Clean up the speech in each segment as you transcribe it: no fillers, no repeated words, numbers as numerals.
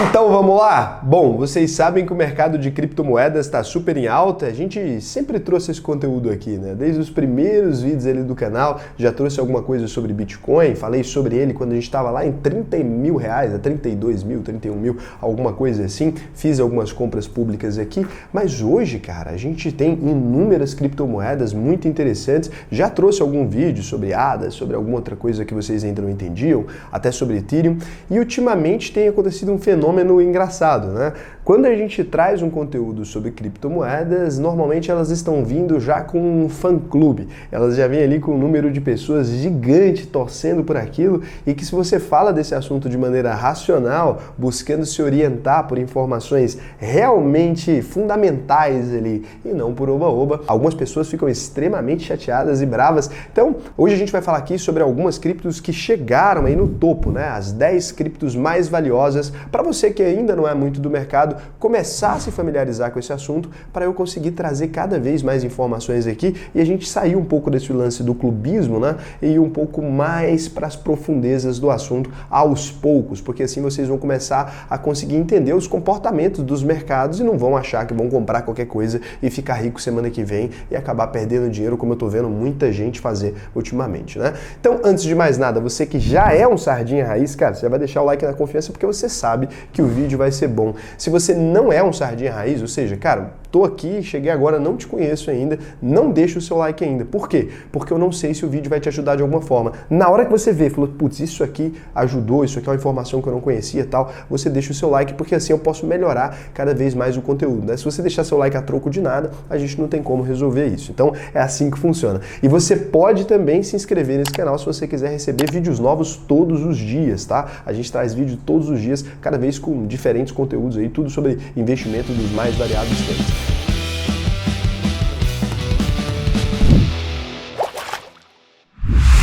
Então vamos lá? Bom, vocês sabem que o mercado de criptomoedas está super em alta, a gente sempre trouxe esse conteúdo aqui, né? Desde os primeiros vídeos ali do canal, já trouxe alguma coisa sobre Bitcoin, falei sobre ele quando a gente estava lá em 30 mil reais, 32 mil, 31 mil, alguma coisa assim, fiz algumas compras públicas aqui, mas hoje, cara, a gente tem inúmeras criptomoedas muito interessantes, já trouxe algum vídeo sobre ADA, sobre alguma outra coisa que vocês ainda não entendiam, até sobre Ethereum, e ultimamente tem acontecido um fenômeno engraçado, né? Quando a gente traz um conteúdo sobre criptomoedas, normalmente elas estão vindo já com um fã-clube. Elas já vêm ali com um número de pessoas gigante torcendo por aquilo e que se você fala desse assunto de maneira racional, buscando se orientar por informações realmente fundamentais ali e não por oba-oba, algumas pessoas ficam extremamente chateadas e bravas. Então, hoje a gente vai falar aqui sobre algumas criptos que chegaram aí no topo, né? As 10 criptos mais valiosas para você que ainda não é muito do mercado, começar a se familiarizar com esse assunto para eu conseguir trazer cada vez mais informações aqui e a gente sair um pouco desse lance do clubismo, né? E ir um pouco mais para as profundezas do assunto aos poucos, porque assim vocês vão começar a conseguir entender os comportamentos dos mercados e não vão achar que vão comprar qualquer coisa e ficar rico semana que vem e acabar perdendo dinheiro, como eu tô vendo muita gente fazer ultimamente, né? Então, antes de mais nada, você que já é um sardinha raiz, cara, você já vai deixar o like na confiança porque você sabe que o vídeo vai ser bom. Se você não é um sardinha raiz, ou seja, cara, tô aqui, cheguei agora, não te conheço ainda, não deixa o seu like ainda. Por quê? Porque eu não sei se o vídeo vai te ajudar de alguma forma. Na hora que você vê, falou, putz, isso aqui ajudou, isso aqui é uma informação que eu não conhecia e tal, você deixa o seu like, porque assim eu posso melhorar cada vez mais o conteúdo, né? Se você deixar seu like a troco de nada, a gente não tem como resolver isso. Então, é assim que funciona. E você pode também se inscrever nesse canal se você quiser receber vídeos novos todos os dias, tá? A gente traz vídeo todos os dias, cada vez com diferentes conteúdos aí, tudo sobre investimento dos mais variados temas.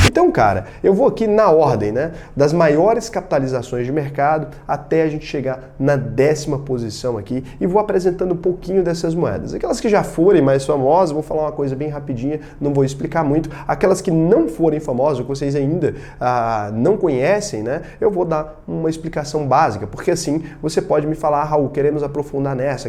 Então, cara, eu vou aqui na ordem, né, das maiores capitalizações de mercado até a gente chegar na 10ª posição aqui e vou apresentando um pouquinho dessas moedas. Aquelas que já forem mais famosas, vou falar uma coisa bem rapidinha, não vou explicar muito. Aquelas que não forem famosas, que vocês ainda não conhecem, né, eu vou dar uma explicação básica, porque assim você pode me falar, Raul, queremos aprofundar nessa,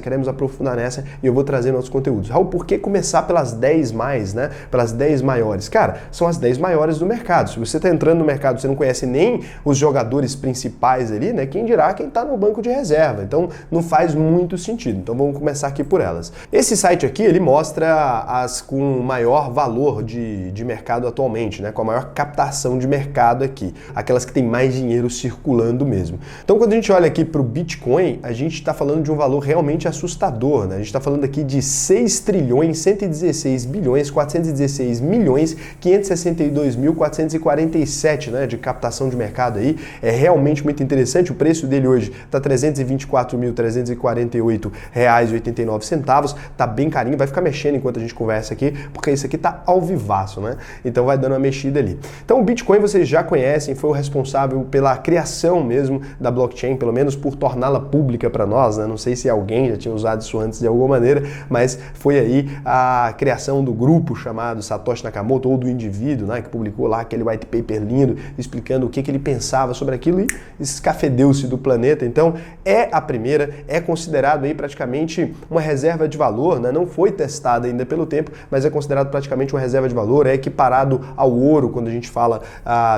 e eu vou trazer nossos conteúdos. Raul, por que começar pelas 10 mais, né, pelas 10 maiores? cara, são as 10 maiores do mercado. Se você está entrando no mercado, você não conhece nem os jogadores principais ali, né? Quem dirá quem está no banco de reserva. Então, não faz muito sentido. Então, vamos começar aqui por elas. Esse site aqui, ele mostra as com maior valor de mercado atualmente, né? Com a maior captação de mercado aqui. Aquelas que têm mais dinheiro circulando mesmo. Então, quando a gente olha aqui para o Bitcoin, a gente está falando de um valor realmente assustador, né? A gente está falando aqui de 6 trilhões, 116 bilhões, 416 milhões, 562.447, né, de captação de mercado aí, é realmente muito interessante. O preço dele hoje está R$ 324.348,89, tá bem carinho, vai ficar mexendo enquanto a gente conversa aqui, porque isso aqui tá ao vivaço, né? Então vai dando uma mexida ali. Então o Bitcoin vocês já conhecem, foi o responsável pela criação mesmo da blockchain, pelo menos por torná-la pública para nós, né? Não sei se alguém já tinha usado isso antes de alguma maneira, mas foi aí a criação do grupo chamado Satoshi Nakamoto, ou do indivíduo, né, que publicou lá aquele white paper lindo, explicando o que ele pensava sobre aquilo e escafedeu-se do planeta. Então, é a primeira, é considerado aí praticamente uma reserva de valor, né? Não foi testada ainda pelo tempo, mas é considerado praticamente uma reserva de valor, é equiparado ao ouro quando a gente fala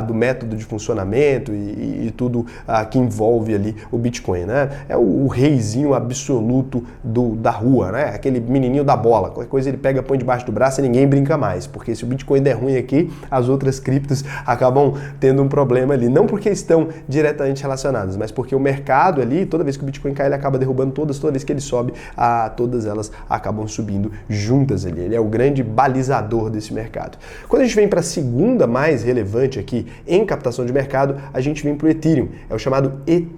do método de funcionamento e tudo que envolve ali o Bitcoin, né? É o reizinho absoluto da rua, né? Aquele menininho da bola, qualquer coisa ele pega, põe debaixo do braço e ninguém brinca mais, porque se o Bitcoin der ruim aqui, as outras criptos acabam tendo um problema ali, não porque estão diretamente relacionadas, mas porque o mercado ali, toda vez que o Bitcoin cai, ele acaba derrubando todas, toda vez que ele sobe, todas elas acabam subindo juntas ali. Ele é o grande balizador desse mercado. Quando a gente vem para a segunda mais relevante aqui em captação de mercado, a gente vem para o Ethereum, é o chamado ETH,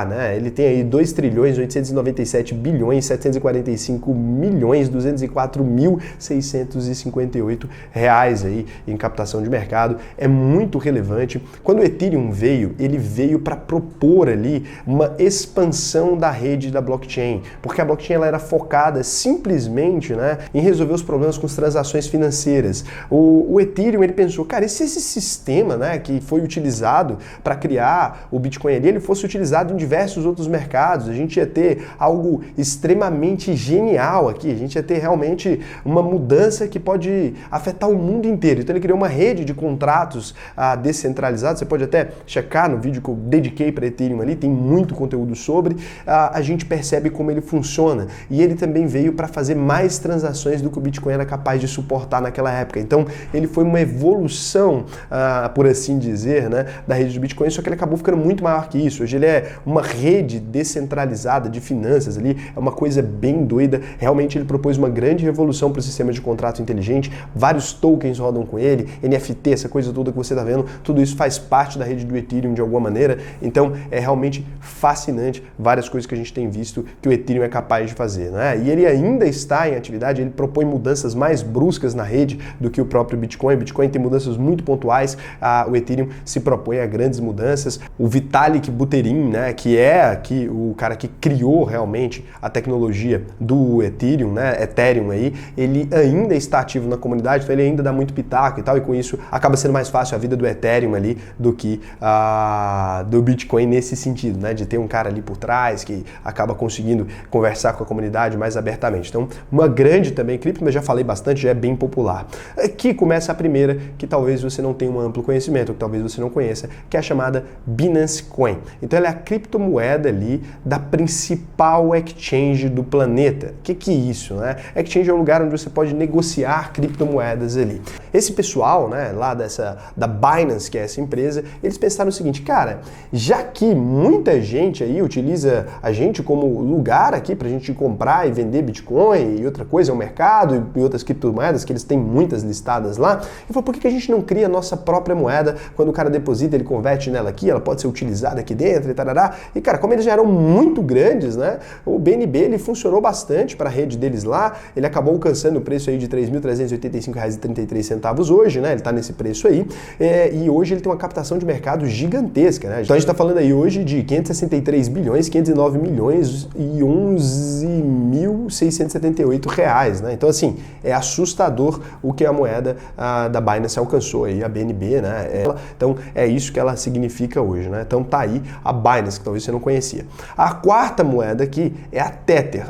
né? Ele tem aí 2 trilhões 897 bilhões 745 milhões 204.658 reais aí em captação de mercado. mercado é muito relevante. Quando o Ethereum veio, ele veio para propor ali uma expansão da rede da blockchain, porque a blockchain ela era focada simplesmente, né, em resolver os problemas com as transações financeiras. O Ethereum, ele pensou, cara, e se esse sistema, né, que foi utilizado para criar o Bitcoin ali, ele fosse utilizado em diversos outros mercados, a gente ia ter algo extremamente genial aqui, a gente ia ter realmente uma mudança que pode afetar o mundo inteiro. Então ele criou uma rede de contratos descentralizados, você pode até checar no vídeo que eu dediquei para Ethereum ali, tem muito conteúdo sobre, a gente percebe como ele funciona. E ele também veio para fazer mais transações do que o Bitcoin era capaz de suportar naquela época. Então ele foi uma evolução, por assim dizer, né, da rede do Bitcoin, só que ele acabou ficando muito maior que isso. Hoje ele é uma rede descentralizada de finanças ali, é uma coisa bem doida. Realmente ele propôs uma grande revolução para o sistema de contrato inteligente, vários tokens rodam com ele, NFT, essa coisa toda que você está vendo, tudo isso faz parte da rede do Ethereum de alguma maneira. Então é realmente fascinante várias coisas que a gente tem visto que o Ethereum é capaz de fazer, né? E ele ainda está em atividade, ele propõe mudanças mais bruscas na rede do que o próprio Bitcoin. O Bitcoin tem mudanças muito pontuais, o Ethereum se propõe a grandes mudanças. O Vitalik Buterin, né, que é o cara que criou realmente a tecnologia do Ethereum, né, Ethereum aí, ele ainda está ativo na comunidade, então ele ainda dá muito pitaco e tal, e com isso acaba sendo mais fácil a vida do Ethereum ali do que do Bitcoin nesse sentido, né, de ter um cara ali por trás que acaba conseguindo conversar com a comunidade mais abertamente. Então, uma grande também cripto, mas já falei bastante, já é bem popular. Aqui começa a primeira, que talvez você não tenha um amplo conhecimento, ou que talvez você não conheça, que é a chamada Binance Coin. Então, ela é a criptomoeda ali da principal exchange do planeta. O que é isso, né? Exchange é um lugar onde você pode negociar criptomoedas ali. Esse pessoal, né, lá da Binance, que é essa empresa, eles pensaram o seguinte, cara, já que muita gente aí utiliza a gente como lugar aqui pra gente comprar e vender Bitcoin e outra coisa, é o mercado e outras criptomoedas, que eles têm muitas listadas lá, e falou, por que a gente não cria a nossa própria moeda? Quando o cara deposita, ele converte nela aqui, ela pode ser utilizada aqui dentro e tarará. E cara, como eles já eram muito grandes, né, o BNB ele funcionou bastante para a rede deles lá, ele acabou alcançando o preço aí de R$ 3.385,33 hoje, né, ele tá nesse preço aí, e hoje ele tem uma captação de mercado gigantesca, né, então a gente tá falando aí hoje de 563 bilhões, 509 milhões e 11.678 reais, né, então assim, é assustador o que a moeda da Binance alcançou aí, a BNB, né, então é isso que ela significa hoje, né, então tá aí a Binance, que talvez você não conhecia. A quarta moeda aqui é a Tether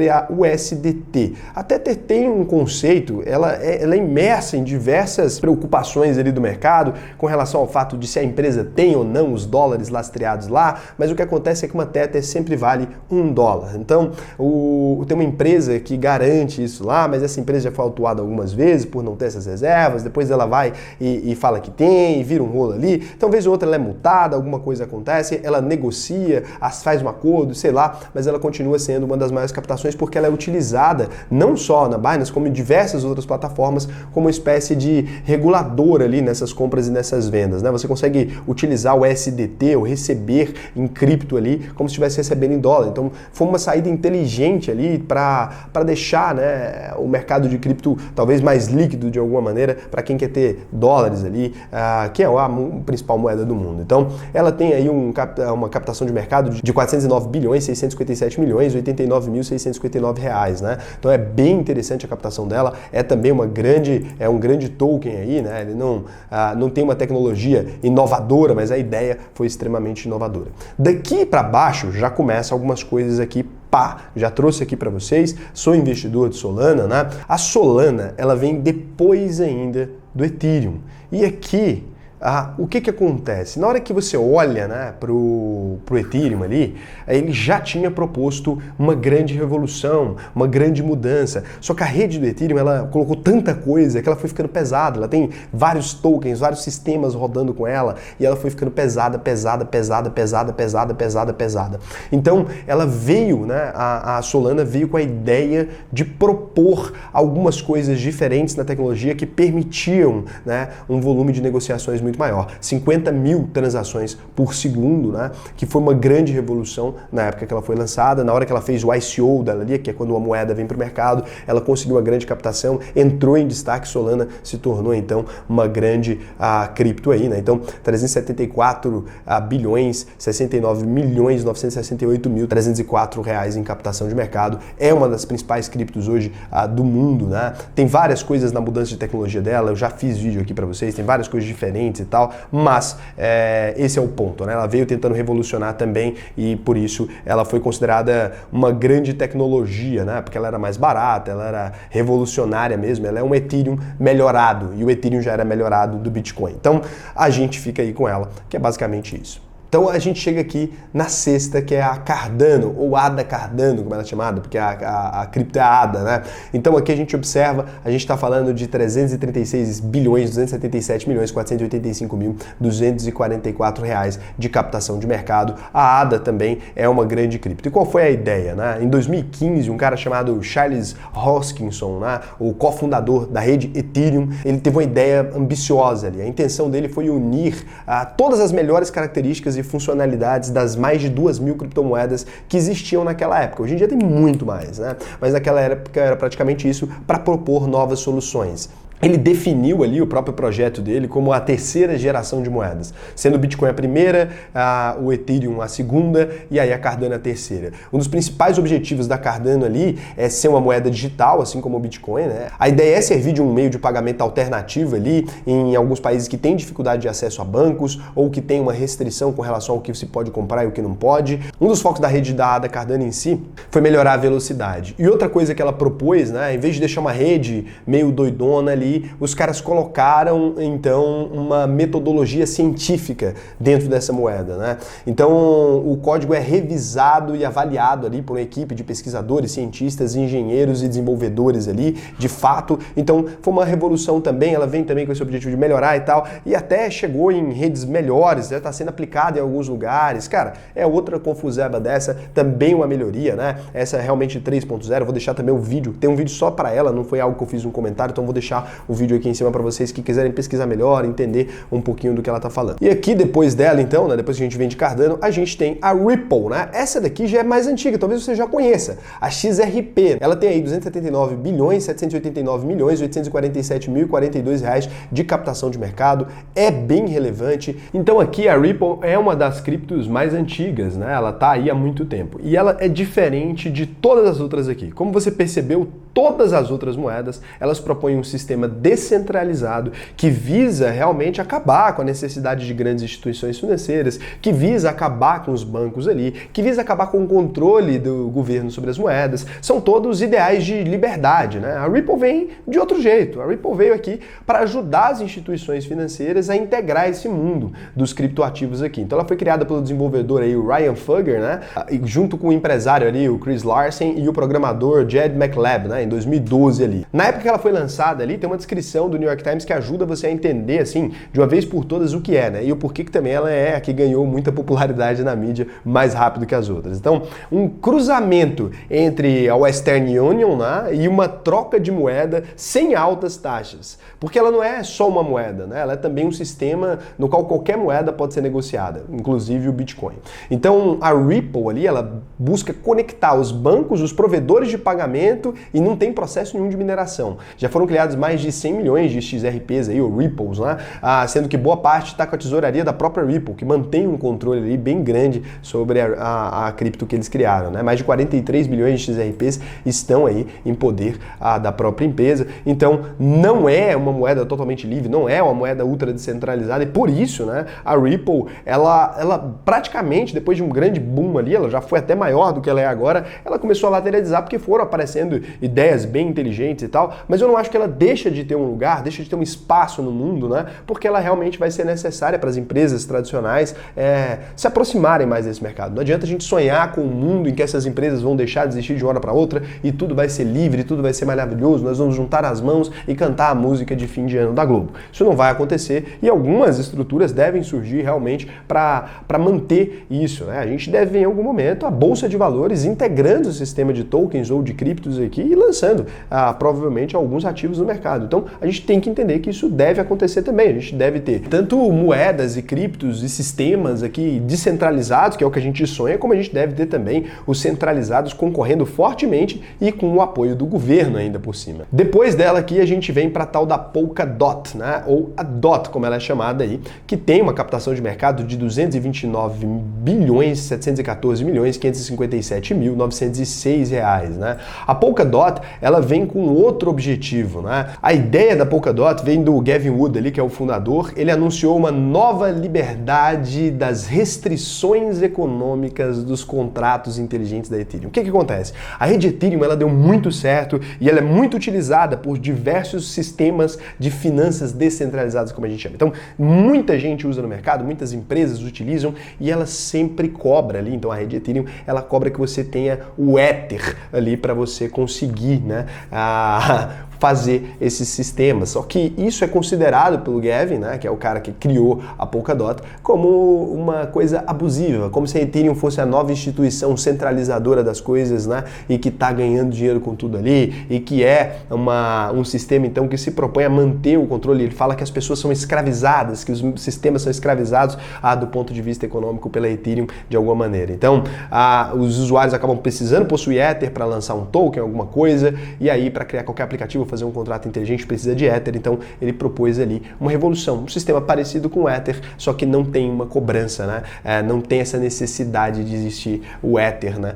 é a USDT. A Tether tem um conceito, ela é imersa em diversas preocupações ali do mercado com relação ao fato de se a empresa tem ou não os dólares lastreados lá, mas o que acontece é que uma Tether sempre vale $1. Então, tem uma empresa que garante isso lá, mas essa empresa já foi autuada algumas vezes por não ter essas reservas, depois ela vai e fala que tem, e vira um rolo ali, então vez ou outra ela é multada, alguma coisa acontece, ela negocia, faz um acordo, sei lá, mas ela continua sendo uma das maiores captações porque ela é utilizada não só na Binance, como em diversas outras plataformas, como uma espécie de regulador ali nessas compras e nessas vendas, né? Você consegue utilizar o SDT ou receber em cripto ali como se estivesse recebendo em dólar. Então, foi uma saída inteligente ali para deixar, né, o mercado de cripto talvez mais líquido de alguma maneira para quem quer ter dólares ali, que é a principal moeda do mundo. Então, ela tem aí uma captação de mercado de 409 bilhões, 657 milhões, 89.659 reais, né? Então é bem interessante a captação dela, é também um grande token aí, né? Ele não tem uma tecnologia inovadora, mas a ideia foi extremamente inovadora. Daqui para baixo já começa algumas coisas aqui. Já trouxe aqui para vocês, sou investidor de Solana, né? A Solana, ela vem depois ainda do Ethereum. E aqui, o que acontece? Na hora que você olha, né, pro Ethereum ali, ele já tinha proposto uma grande revolução, uma grande mudança. Só que a rede do Ethereum, ela colocou tanta coisa que ela foi ficando pesada. Ela tem vários tokens, vários sistemas rodando com ela, e ela foi ficando pesada. Então, ela veio, né, a Solana veio com a ideia de propor algumas coisas diferentes na tecnologia que permitiam, né, um volume de negociações muito muito maior. 50 mil transações por segundo, né? Que foi uma grande revolução na época que ela foi lançada. Na hora que ela fez o ICO dela ali, que é quando uma moeda vem para o mercado, ela conseguiu uma grande captação, entrou em destaque, Solana se tornou então uma grande cripto aí, né? Então 374 bilhões, 69 milhões, 968 mil, 304 reais em captação de mercado. É uma das principais criptos hoje do mundo, né? Tem várias coisas na mudança de tecnologia dela, eu já fiz vídeo aqui para vocês, tem várias coisas diferentes e tal, mas esse é o ponto, né? Ela veio tentando revolucionar também e por isso ela foi considerada uma grande tecnologia, né? Porque ela era mais barata, ela era revolucionária mesmo, ela é um Ethereum melhorado e o Ethereum já era melhorado do Bitcoin. Então a gente fica aí com ela, que é basicamente isso. Então a gente chega aqui na sexta, que é a Cardano, ou ADA Cardano, como ela é chamada, porque a cripto é a ADA, né? Então aqui a gente observa, a gente está falando de 336 bilhões, 277 milhões, 485 mil, 244 reais de captação de mercado. A ADA também é uma grande cripto. E qual foi a ideia, né? Em 2015, um cara chamado Charles Hoskinson, né, o cofundador da rede Ethereum, ele teve uma ideia ambiciosa ali. A intenção dele foi unir todas as melhores características e funcionalidades das mais de 2.000 criptomoedas que existiam naquela época. Hoje em dia tem muito mais, né? Mas naquela época era praticamente isso para propor novas soluções. Ele definiu ali o próprio projeto dele como a terceira geração de moedas, sendo o Bitcoin a primeira, o Ethereum a segunda e aí a Cardano a terceira. Um dos principais objetivos da Cardano ali é ser uma moeda digital, assim como o Bitcoin, né? A ideia é servir de um meio de pagamento alternativo ali em alguns países que têm dificuldade de acesso a bancos ou que tem uma restrição com relação ao que se pode comprar e o que não pode. Um dos focos da rede da ADA Cardano em si foi melhorar a velocidade. E outra coisa que ela propôs, né, em vez de deixar uma rede meio doidona ali, os caras colocaram então uma metodologia científica dentro dessa moeda, né? Então o código é revisado e avaliado ali por uma equipe de pesquisadores, cientistas, engenheiros e desenvolvedores ali, de fato. Então foi uma revolução também, ela vem também com esse objetivo de melhorar e tal, e até chegou em redes melhores, já está sendo aplicada em alguns lugares. Cara, é outra confuseba dessa, também uma melhoria, né? Essa é realmente 3.0, vou deixar também o vídeo, tem um vídeo só para ela, não foi algo que eu fiz um comentário, então vou deixar o vídeo aqui em cima para vocês que quiserem pesquisar melhor, entender um pouquinho do que ela tá falando. E aqui depois dela, então, né, depois que a gente vem de Cardano, a gente tem a Ripple, né? Essa daqui já é mais antiga, talvez você já conheça. A XRP, ela tem aí 279 bilhões, 789 milhões, 847 mil e 42 reais de captação de mercado, é bem relevante. Então aqui a Ripple é uma das criptos mais antigas, né? Ela tá aí há muito tempo. E ela é diferente de todas as outras aqui. Como você percebeu, todas as outras moedas, elas propõem um sistema descentralizado que visa realmente acabar com a necessidade de grandes instituições financeiras, que visa acabar com os bancos ali, que visa acabar com o controle do governo sobre as moedas. São todos ideais de liberdade, né? A Ripple vem de outro jeito. A Ripple veio aqui para ajudar as instituições financeiras a integrar esse mundo dos criptoativos aqui. Então ela foi criada pelo desenvolvedor aí, o Ryan Fugger, né? Junto com o empresário ali, o Chris Larsen, e o programador Jed McLeod, né? Em 2012 ali. Na época que ela foi lançada ali, tem uma descrição do New York Times que ajuda você a entender, assim, de uma vez por todas o que é, né? E o porquê que também ela é a que ganhou muita popularidade na mídia mais rápido que as outras. Então, um cruzamento entre a Western Union, né, e uma troca de moeda sem altas taxas. Porque ela não é só uma moeda, né? Ela é também um sistema no qual qualquer moeda pode ser negociada, inclusive o Bitcoin. Então, a Ripple ali, ela busca conectar os bancos, os provedores de pagamento e não tem processo nenhum de mineração. Já foram criados mais de 100 milhões de XRPs aí, ou Ripples, né? Sendo que boa parte está com a tesouraria da própria Ripple, que mantém um controle ali bem grande sobre a cripto que eles criaram, né? Mais de 43 bilhões de XRPs estão aí em poder da própria empresa. Então, não é uma moeda totalmente livre, não é uma moeda ultra descentralizada, e por isso, né, a Ripple, ela praticamente, depois de um grande boom ali, ela já foi até maior do que ela é agora, ela começou a lateralizar porque foram aparecendo ideias bem inteligentes e tal, mas eu não acho que ela deixa de ter um lugar, deixa de ter um espaço no mundo, né, porque ela realmente vai ser necessária para as empresas tradicionais se aproximarem mais desse mercado. Não adianta a gente sonhar com um mundo em que essas empresas vão deixar de existir de uma hora para outra e tudo vai ser livre, tudo vai ser maravilhoso, nós vamos juntar as mãos e cantar a música de fim de ano da Globo. Isso não vai acontecer e algumas estruturas devem surgir realmente para manter isso, né? A gente deve ver em algum momento a Bolsa bolsa de valores, integrando o sistema de tokens ou de criptos aqui e lançando provavelmente alguns ativos no mercado. Então a gente tem que entender que isso deve acontecer também. A gente deve ter tanto moedas e criptos e sistemas aqui descentralizados, que é o que a gente sonha, como a gente deve ter também os centralizados concorrendo fortemente e com o apoio do governo ainda por cima. Depois dela aqui a gente vem para a tal da Polkadot, né? Ou a DOT, como ela é chamada aí, que tem uma captação de mercado de 229 bilhões 714 milhões 557 mil 906 reais, né? A Polkadot, ela vem com outro objetivo, né? A ideia da Polkadot vem do Gavin Wood ali, que é o fundador. Ele anunciou uma nova liberdade das restrições econômicas dos contratos inteligentes da Ethereum. O que acontece? A rede Ethereum, ela deu muito certo e ela é muito utilizada por diversos sistemas de finanças descentralizadas, como a gente chama. Então, muita gente usa no mercado, muitas empresas utilizam e ela sempre cobra ali. Então, a rede Ethereum, ela cobra que você tenha o Ether ali para você conseguir, né, fazer esses sistemas. Só que isso é considerado pelo Gavin, né, que é o cara que criou a Polkadot, como uma coisa abusiva, como se a Ethereum fosse a nova instituição centralizadora das coisas, né, e que está ganhando dinheiro com tudo ali, e que é um sistema, então, que se propõe a manter o controle. Ele fala que as pessoas são escravizadas, que os sistemas são escravizados do ponto de vista econômico pela Ethereum de alguma maneira. Então, os usuários acabam precisando possuir Ether para lançar um token, alguma coisa, e aí para criar qualquer aplicativo, fazer um contrato inteligente, precisa de Ether. Então ele propôs ali uma revolução, um sistema parecido com o Ether, só que não tem uma cobrança, né? Não tem essa necessidade de existir o Ether, né,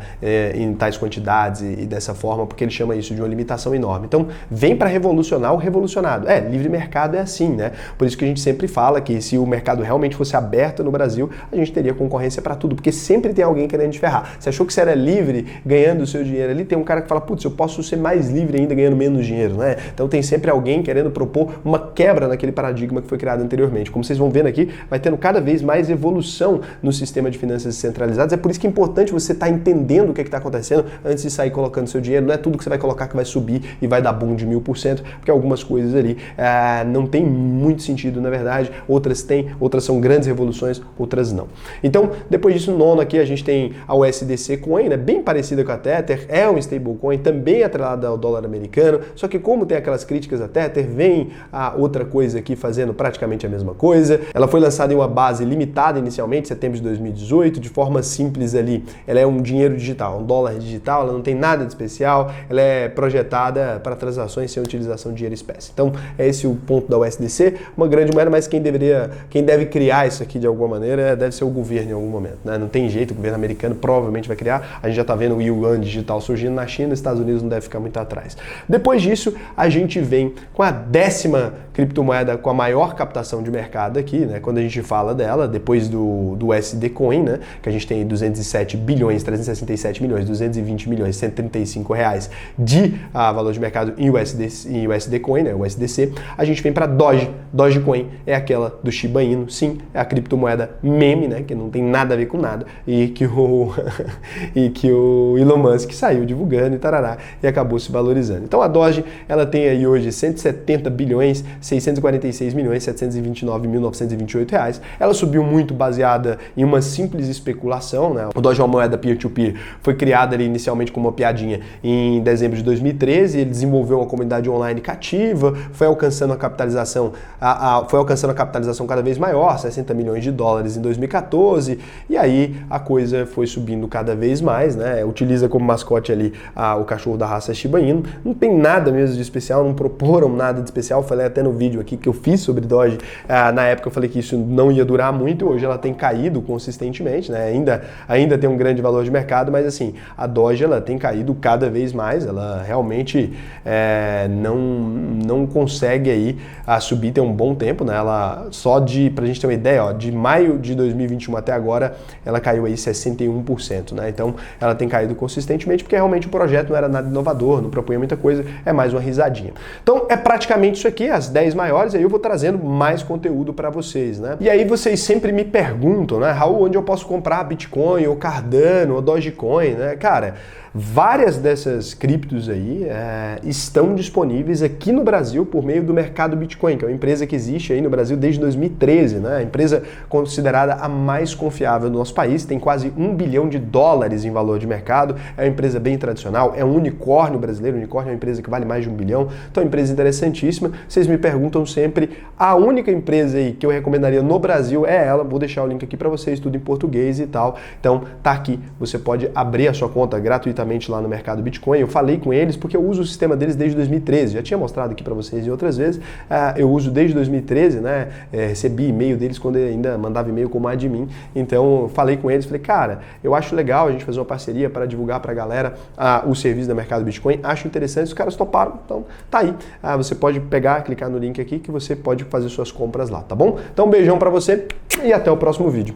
em tais quantidades e dessa forma, porque ele chama isso de uma limitação enorme. Então vem para revolucionar o revolucionado. Livre mercado é assim, né? Por isso que a gente sempre fala que se o mercado realmente fosse aberto no Brasil, a gente teria concorrência para tudo, porque sempre tem alguém querendo te ferrar. Você achou que você era livre ganhando o seu dinheiro ali, tem um cara que fala, putz, eu posso ser mais livre ainda ganhando menos dinheiro, né? Então tem sempre alguém querendo propor uma quebra naquele paradigma que foi criado anteriormente. Como vocês vão vendo aqui, vai tendo cada vez mais evolução no sistema de finanças descentralizadas. É por isso que é importante você estar entendendo o que está acontecendo antes de sair colocando seu dinheiro. Não é tudo que você vai colocar que vai subir e vai dar boom de 1000%, porque algumas coisas ali não tem muito sentido, na verdade. Outras têm, outras são grandes revoluções, outras não. Então, depois disso, nono aqui, a gente tem a USDC Coin, né, bem parecida com a Tether, é um stablecoin, também atrelada ao dólar americano, só que como tem aquelas críticas a Tether, vem a outra coisa aqui fazendo praticamente a mesma coisa. Ela foi lançada em uma base limitada inicialmente, setembro de 2018, de forma simples ali. Ela é um dinheiro digital, um dólar digital, ela não tem nada de especial, ela é projetada para transações sem utilização de dinheiro espécie. Então, é esse o ponto da USDC, uma grande moeda, mas quem deve criar isso aqui de alguma maneira deve ser o governo em algum momento, né? Não tem jeito, o governo americano provavelmente vai criar. A gente já está vendo o Yuan digital surgindo na China, os Estados Unidos não deve ficar muito atrás. Depois disso, a gente vem com a 10ª criptomoeda com a maior captação de mercado aqui, né? Quando a gente fala dela, depois do USD Coin, né? Que a gente tem 207 bilhões, 367 milhões, 220 milhões, 135 reais de valor de mercado em USD Coin, né? USDC. A gente vem para Dogecoin, é aquela do Shiba Inu, sim, é a criptomoeda meme, né? Que não tem nada a ver com nada e que o Elon Musk saiu divulgando e tarará e acabou se valorizando. Então a Doge, ela tem aí hoje 170 bilhões, 646 milhões, 729 mil 928 reais. Ela subiu muito baseada em uma simples especulação, né? O Doge é uma moeda peer-to-peer, foi criada ali inicialmente como uma piadinha em dezembro de 2013, ele desenvolveu uma comunidade online cativa, foi alcançando a capitalização cada vez maior, 60 milhões de dólares em 2014, e aí a coisa foi subindo cada vez mais, né? Utiliza como mascote ali o cachorro da raça Shiba Inu. Não tem nada mesmo de especial, não proporam nada de especial. Falei até no vídeo aqui que eu fiz sobre Doge, na época eu falei que isso não ia durar muito, hoje ela tem caído consistentemente, né? Ainda tem um grande valor de mercado, mas assim, a Doge ela tem caído cada vez mais, ela realmente não consegue aí subir, tem um bom tempo, né? Ela pra gente ter uma ideia, de maio de 2021 até agora, ela caiu aí 61%, né? Então ela tem caído consistentemente porque realmente o projeto não era nada inovador, não propunha muita coisa, é mais uma risadinha. Então é praticamente isso aqui, as 10 10 maiores, aí eu vou trazendo mais conteúdo para vocês, né? E aí vocês sempre me perguntam, né, Raul, onde eu posso comprar Bitcoin, ou Cardano, ou Dogecoin, né? Cara, várias dessas criptos aí estão disponíveis aqui no Brasil por meio do Mercado Bitcoin, que é uma empresa que existe aí no Brasil desde 2013, né? A empresa considerada a mais confiável do nosso país, tem quase $1 bilhão em valor de mercado, é uma empresa bem tradicional, é um unicórnio brasileiro, unicórnio é uma empresa que vale mais de $1 bilhão, então é uma empresa interessantíssima. Vocês me perguntam sempre, a única empresa aí que eu recomendaria no Brasil é ela, vou deixar o link aqui para vocês, tudo em português e tal, então tá aqui, você pode abrir a sua conta gratuitamente lá no Mercado Bitcoin. Eu falei com eles porque eu uso o sistema deles desde 2013. Já tinha mostrado aqui para vocês em outras vezes. Eu uso desde 2013, né? Recebi e-mail deles quando eu ainda mandava e-mail como admin. Então, falei com eles, falei, cara, eu acho legal a gente fazer uma parceria para divulgar para a galera o serviço da Mercado Bitcoin. Acho interessante, os caras toparam. Então, tá aí. Você pode pegar, clicar no link aqui que você pode fazer suas compras lá, tá bom? Então, um beijão para você e até o próximo vídeo.